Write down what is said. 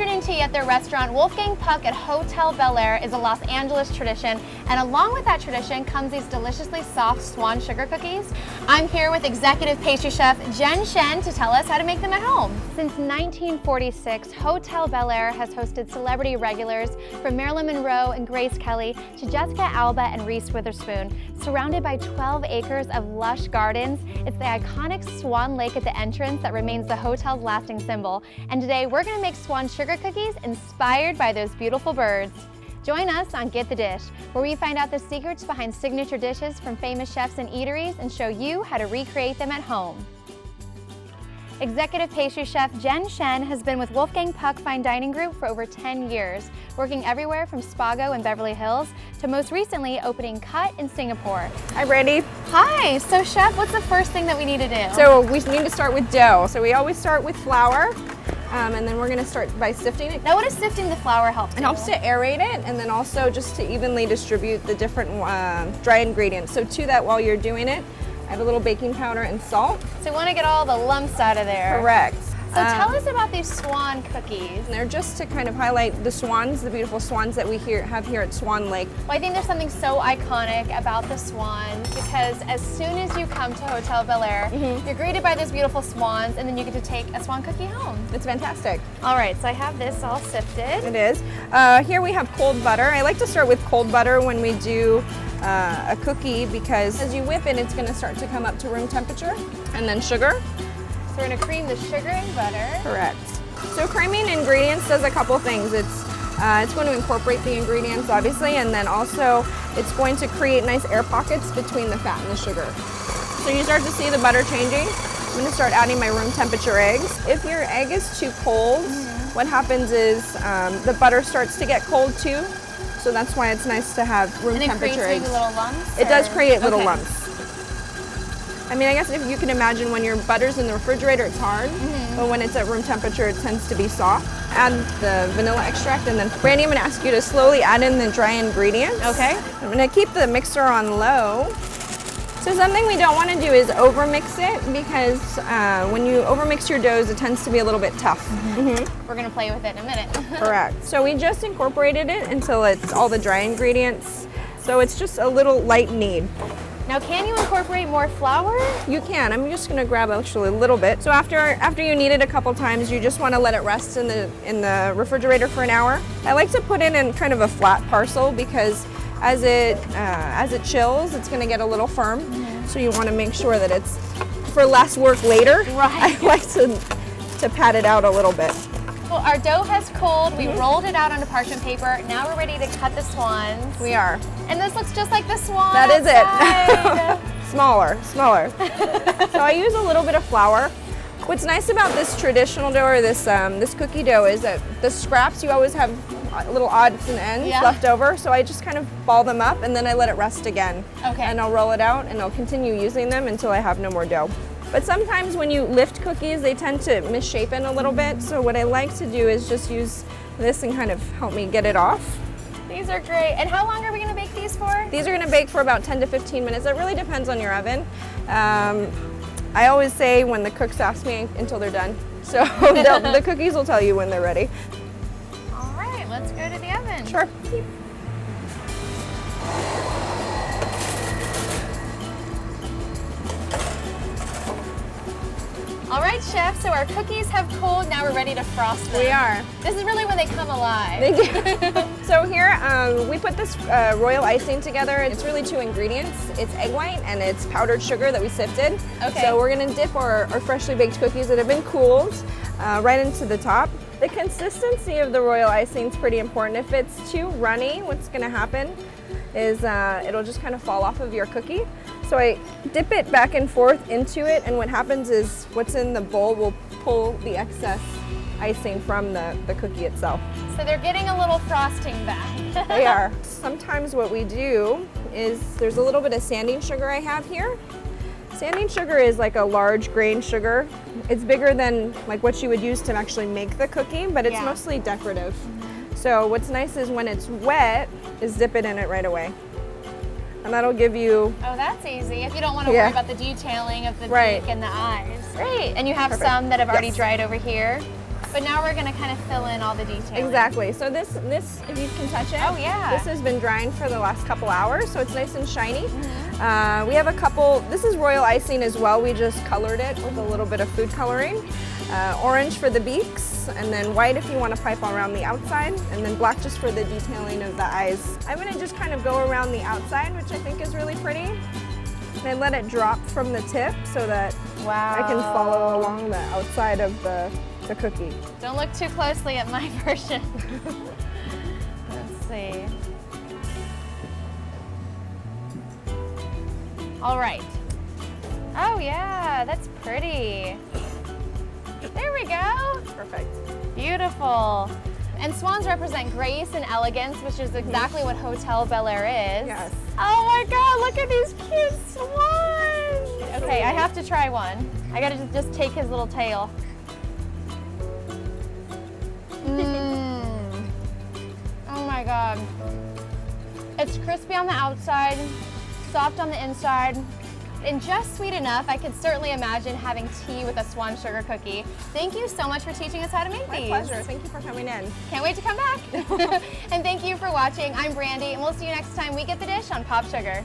afternoon tea at their restaurant, Wolfgang Puck at Hotel Bel-Air, is a Los Angeles tradition, and along with that tradition comes these deliciously soft Swan sugar cookies. I'm here with executive pastry chef Jen Shen to tell us how to make them at home. Since 1946, Hotel Bel-Air has hosted celebrity regulars from Marilyn Monroe and Grace Kelly to Jessica Alba and Reese Witherspoon. Surrounded by 12 acres of lush gardens, it's the iconic Swan Lake at the entrance that remains the hotel's lasting symbol. And today we're going to make Swan sugar cookies inspired by those beautiful birds. Join us on Get the Dish, where we find out the secrets behind signature dishes from famous chefs and eateries and show you how to recreate them at home. Executive pastry chef Jen Shen has been with Wolfgang Puck Fine Dining Group for over 10 years, working everywhere from Spago in Beverly Hills to most recently opening Cut in Singapore. Hi, Brandy. Hi, so chef, what's the first thing that we need to do? So we need to start with dough. So we always start with flour, and then we're gonna start by sifting it. Now what does sifting the flour help do? It helps to aerate it, and then also just to evenly distribute the different dry ingredients. So to that, while you're doing it, add a little baking powder and salt. So you want to get all the lumps out of there. Correct. So tell us about these Swan cookies. They're just to kind of highlight the swans, the beautiful swans that we have here at Swan Lake. Well, I think there's something so iconic about the swans because as soon as you come to Hotel Bel-Air, you're greeted by those beautiful swans, and then you get to take a Swan cookie home. It's fantastic. All right, so I have this all sifted. It is. Here we have cold butter. I like to start with cold butter when we do a cookie because as you whip it, it's going to start to come up to room temperature. And then sugar. So we're going to cream the sugar and butter. Correct. So creaming ingredients does a couple things. It's going to incorporate the ingredients, obviously, and then also it's going to create nice air pockets between the fat and the sugar. So you start to see the butter changing. I'm going to start adding my room temperature eggs. If your egg is too cold, what happens is the butter starts to get cold too. So that's why it's nice to have room temperature eggs. And it creates maybe little lumps? It does create little lumps. I mean, I guess if you can imagine when your butter's in the refrigerator, it's hard, but when it's at room temperature, it tends to be soft. Add the vanilla extract, and then Brandy, I'm gonna ask you to slowly add in the dry ingredients. Okay. I'm gonna keep the mixer on low. So something we don't wanna do is overmix it because when you overmix your doughs, it tends to be a little bit tough. We're gonna play with it in a minute. Correct. So we just incorporated it until it's all the dry ingredients. So it's just a little light knead. Now, can you incorporate more flour? You can. I'm just going to grab actually a little bit. So after you knead it a couple times, you just want to let it rest in the refrigerator for an hour. I like to put it in kind of a flat parcel because as it chills, it's going to get a little firm. So you want to make sure that it's for less work later. Right. I like to pat it out a little bit. Well, our dough has cooled. We rolled it out onto parchment paper. Now we're ready to cut the swans. We are. And this looks just like the swan. That is outside. it. Smaller. So I use a little bit of flour. What's nice about this traditional dough or this cookie dough is that the scraps, you always have little odds and ends left over. So I just kind of ball them up and then I let it rest again. Okay. And I'll roll it out and I'll continue using them until I have no more dough. But sometimes when you lift cookies, they tend to misshapen a little bit. So what I like to do is just use this and kind of help me get it off. These are great. And how long are we going to bake these for? These are going to bake for about 10 to 15 minutes. It really depends on your oven. I always say when the cooks ask me until they're done. So the cookies will tell you when they're ready. All right, let's go to the oven. Sure. All right, chef, so our cookies have cooled. Now we're ready to frost them. We are. This is really when they come alive. They do. So here, we put this royal icing together. It's really two ingredients. It's egg white and it's powdered sugar that we sifted. Okay. So we're gonna dip our freshly baked cookies that have been cooled right into the top. The consistency of the royal icing is pretty important. If it's too runny, what's gonna happen is it'll just kind of fall off of your cookie. So I dip it back and forth into it, and what happens is what's in the bowl will pull the excess icing from the cookie itself. So they're getting a little frosting back. They are. Sometimes what we do is there's a little bit of sanding sugar I have here. Sanding sugar is like a large grain sugar. It's bigger than like what you would use to actually make the cookie, but it's mostly decorative. So what's nice is when it's wet, is dip it in it right away. And that'll give you... Oh, that's easy. If you don't want to worry about the detailing of the beak and the eyes. Great. And you have some that have already dried over here. But now we're gonna kind of fill in all the details. Exactly. So this, if you can touch it. Oh yeah. This has been drying for the last couple hours, so it's nice and shiny. We have a couple, this is royal icing as well. We just colored it with a little bit of food coloring. Orange for the beaks, and then white if you want to pipe around the outside, and then black just for the detailing of the eyes. I'm gonna just kind of go around the outside, which I think is really pretty. And I let it drop from the tip so that I can follow along the outside of the cookie. Don't look too closely at my version. Let's see. All right. Oh yeah, that's pretty. There we go. Perfect. Beautiful. And swans represent grace and elegance, which is exactly what Hotel Bel-Air is. Yes. Oh my God, look at these cute swans. Okay, I have to try one. I gotta just take his little tail. Oh my God. It's crispy on the outside, soft on the inside, and just sweet enough. I could certainly imagine having tea with a swan sugar cookie. Thank you so much for teaching us how to make these. My pleasure. Thank you for coming in. Can't wait to come back. And thank you for watching. I'm Brandy, and we'll see you next time we get the dish on Pop Sugar.